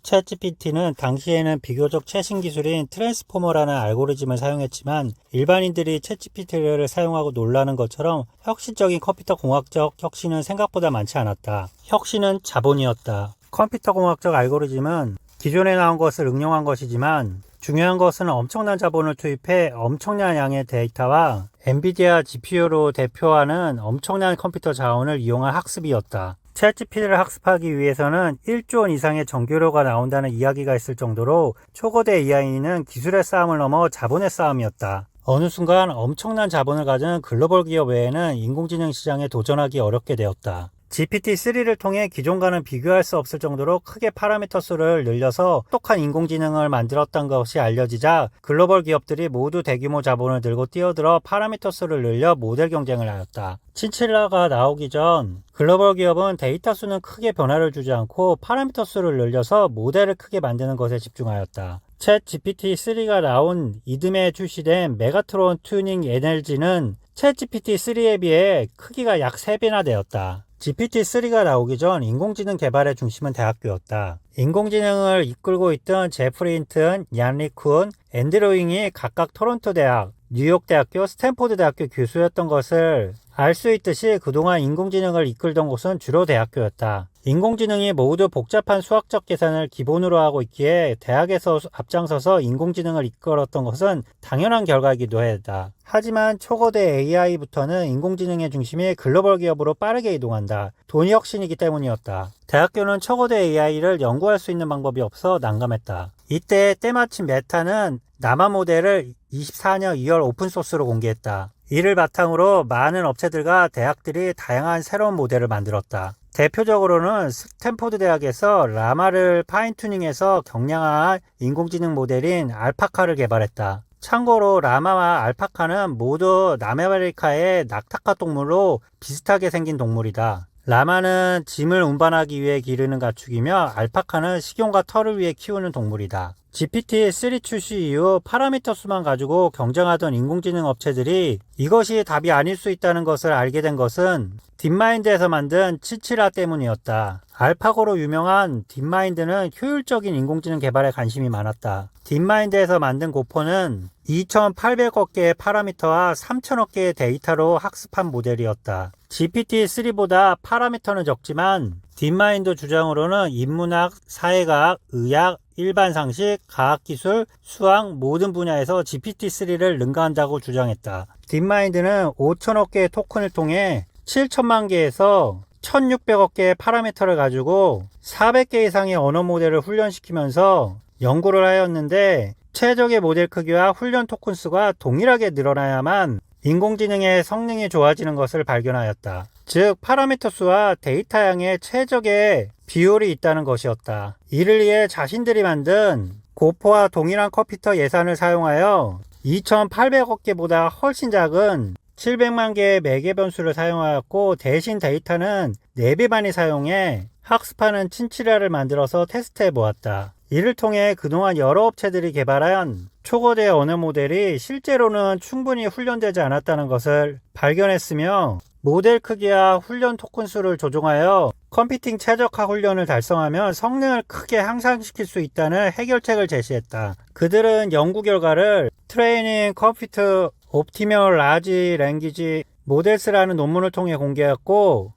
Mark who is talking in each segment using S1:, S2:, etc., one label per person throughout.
S1: 챗GPT는 당시에는 비교적 최신 기술인 트랜스포머라는 알고리즘을 사용했지만 일반인들이 챗GPT를 사용하고 놀라는 것처럼 혁신적인 컴퓨터 공학적 혁신은 생각보다 많지 않았다. 혁신은 자본이었다. 컴퓨터 공학적 알고리즘은 기존에 나온 것을 응용한 것이지만 중요한 것은 엄청난 자본을 투입해 엄청난 양의 데이터와 엔비디아 GPU로 대표하는 엄청난 컴퓨터 자원을 이용한 학습이었다. 챗GPT를 학습하기 위해서는 1조 원 이상의 전기료가 나온다는 이야기가 있을 정도로 초거대 AI는 기술의 싸움을 넘어 자본의 싸움이었다. 어느 순간 엄청난 자본을 가진 글로벌 기업 외에는 인공지능 시장에 도전하기 어렵게 되었다. GPT-3를 통해 기존과는 비교할 수 없을 정도로 크게 파라미터 수를 늘려서 똑똑한 인공지능을 만들었던 것이 알려지자 글로벌 기업들이 모두 대규모 자본을 들고 뛰어들어 파라미터 수를 늘려 모델 경쟁을 하였다. 친칠라가 나오기 전 글로벌 기업은 데이터 수는 크게 변화를 주지 않고 파라미터 수를 늘려서 모델을 크게 만드는 것에 집중하였다. 챗 GPT-3가 나온 이듬해 출시된 메가트론 튜닝 NLG는 챗 GPT-3에 비해 크기가 약 3배나 되었다. GPT-3가 나오기 전 인공지능 개발의 중심은 대학교였다. 인공지능을 이끌고 있던 제프리 힌튼, 얀 리쿤, 앤드류 잉이 각각 토론토 대학, 뉴욕 대학교, 스탠포드 대학교 교수였던 것을 알 수 있듯이 그동안 인공지능을 이끌던 곳은 주로 대학교였다. 인공지능이 모두 복잡한 수학적 계산을 기본으로 하고 있기에 대학에서 앞장서서 인공지능을 이끌었던 것은 당연한 결과이기도 했다. 하지만 초거대 AI부터는 인공지능의 중심이 글로벌 기업으로 빠르게 이동한다. 돈이 혁신이기 때문이었다. 대학교는 초거대 AI를 연구할 수 있는 방법이 없어 난감했다. 이때 때마침 메타는 남아 모델을 24년 2월 오픈소스로 공개했다. 이를 바탕으로 많은 업체들과 대학들이 다양한 새로운 모델을 만들었다. 대표적으로는 스탠포드 대학에서 라마를 파인튜닝해서 경량한 인공지능 모델인 알파카를 개발했다. 참고로 라마와 알파카는 모두 남아메리카의 낙타과 동물로 비슷하게 생긴 동물이다. 라마는 짐을 운반하기 위해 기르는 가축이며 알파카는 식용과 털을 위해 키우는 동물이다. GPT-3 출시 이후 파라미터 수만 가지고 경쟁하던 인공지능 업체들이 이것이 답이 아닐 수 있다는 것을 알게 된 것은 딥마인드에서 만든 치치라 때문이었다. 알파고로 유명한 딥마인드는 효율적인 인공지능 개발에 관심이 많았다. 딥마인드에서 만든 고포는 2,800억 개의 파라미터와 3,000억 개의 데이터로 학습한 모델이었다. GPT-3보다 파라미터는 적지만 딥마인드 주장으로는 인문학, 사회과학, 의학, 일반 상식, 과학기술, 수학 모든 분야에서 GPT-3를 능가한다고 주장했다. 딥마인드는 5,000억 개의 토큰을 통해 7천만 개에서 1,600억 개의 파라미터를 가지고 400개 이상의 언어 모델을 훈련시키면서 연구를 하였는데 최적의 모델 크기와 훈련 토큰 수가 동일하게 늘어나야만 인공지능의 성능이 좋아지는 것을 발견하였다. 즉 파라미터 수와 데이터 양의 최적의 비율이 있다는 것이었다. 이를 위해 자신들이 만든 고포와 동일한 컴퓨터 예산을 사용하여 2,800억 개보다 훨씬 작은 700만 개의 매개 변수를 사용하였고 대신 데이터는 4배 많이 사용해 학습하는 친치라를 만들어서 테스트해 보았다. 이를 통해 그동안 여러 업체들이 개발한 초거대 언어 모델이 실제로는 충분히 훈련되지 않았다는 것을 발견했으며 모델 크기와 훈련 토큰 수를 조정하여 컴퓨팅 최적화 훈련을 달성하면 성능을 크게 향상시킬 수 있다는 해결책을 제시했다. 그들은 연구 결과를 트레이닝 컴퓨터 옵티멀 라지 랭귀지 모델스라는 논문을 통해 공개했고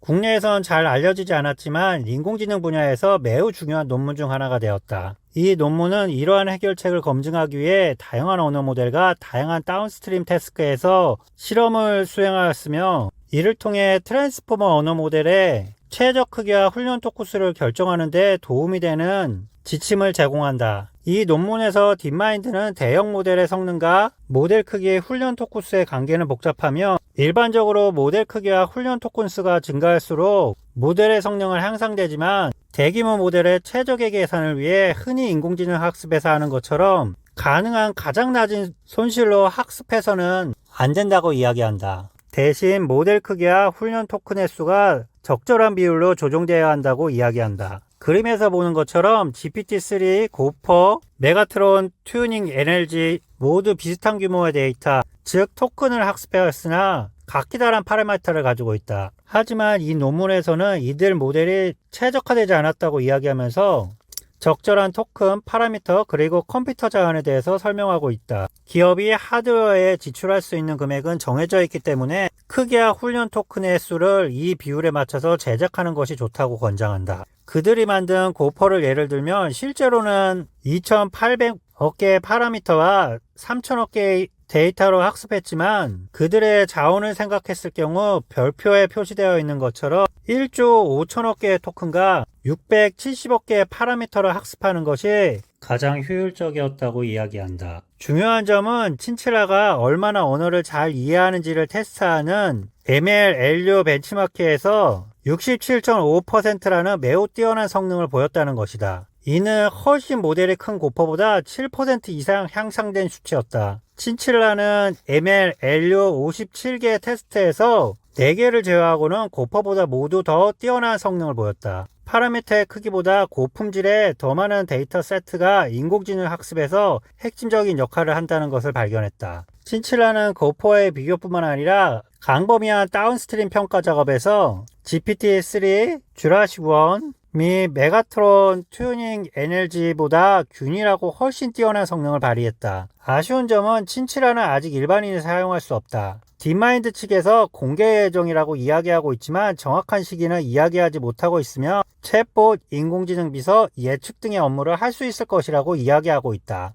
S1: 국내에선 잘 알려지지 않았지만 인공지능 분야에서 매우 중요한 논문 중 하나가 되었다. 이 논문은 이러한 해결책을 검증하기 위해 다양한 언어 모델과 다양한 다운스트림 태스크에서 실험을 수행하였으며 이를 통해 트랜스포머 언어 모델의 최적 크기와 훈련 토크수를 결정하는 데 도움이 되는 지침을 제공한다. 이 논문에서 딥마인드는 대형 모델의 성능과 모델 크기의 훈련 토큰수의 관계는 복잡하며 일반적으로 모델 크기와 훈련 토큰수가 증가할수록 모델의 성능은 향상되지만 대규모 모델의 최적의 계산을 위해 흔히 인공지능 학습에서 하는 것처럼 가능한 가장 낮은 손실로 학습해서는 안 된다고 이야기한다. 대신 모델 크기와 훈련 토큰의 수가 적절한 비율로 조정되어야 한다고 이야기한다. 그림에서 보는 것처럼 GPT-3, 고퍼, 메가트론, 튜닝, NLG 모두 비슷한 규모의 데이터, 즉 토큰을 학습해왔으나 각기 다른 파라미터를 가지고 있다. 하지만 이 논문에서는 이들 모델이 최적화되지 않았다고 이야기하면서 적절한 토큰, 파라미터, 그리고 컴퓨터 자원에 대해서 설명하고 있다. 기업이 하드웨어에 지출할 수 있는 금액은 정해져 있기 때문에 크기와 훈련 토큰의 수를 이 비율에 맞춰서 제작하는 것이 좋다고 권장한다. 그들이 만든 고퍼를 예를 들면 실제로는 2800억 개의 파라미터와 3000억 개의 데이터로 학습했지만 그들의 자원을 생각했을 경우 별표에 표시되어 있는 것처럼 1조 5천억 개의 토큰과 670억 개의 파라미터를 학습하는 것이 가장 효율적이었다고 이야기한다. 중요한 점은 친칠라가 얼마나 언어를 잘 이해하는지를 테스트하는 MLLU 벤치마크에서 67.5%라는 매우 뛰어난 성능을 보였다는 것이다. 이는 훨씬 모델이 큰 고퍼보다 7% 이상 향상된 수치였다. 친칠라는 MLLU 57개 테스트에서 4개를 제외하고는 고퍼보다 모두 더 뛰어난 성능을 보였다. 파라미터의 크기보다 고품질의 더 많은 데이터 세트가 인공지능 학습에서 핵심적인 역할을 한다는 것을 발견했다. 친칠라는 고퍼의 비교뿐만 아니라 광범위한 다운스트림 평가 작업에서 GPT-3, 주라식1 및 메가트론 튜닝 NLG보다 균일하고 훨씬 뛰어난 성능을 발휘했다. 아쉬운 점은 친칠라는 아직 일반인이 사용할 수 없다. 딥마인드 측에서 공개 예정이라고 이야기하고 있지만 정확한 시기는 이야기하지 못하고 있으며 챗봇, 인공지능 비서, 예측 등의 업무를 할 수 있을 것이라고 이야기하고 있다.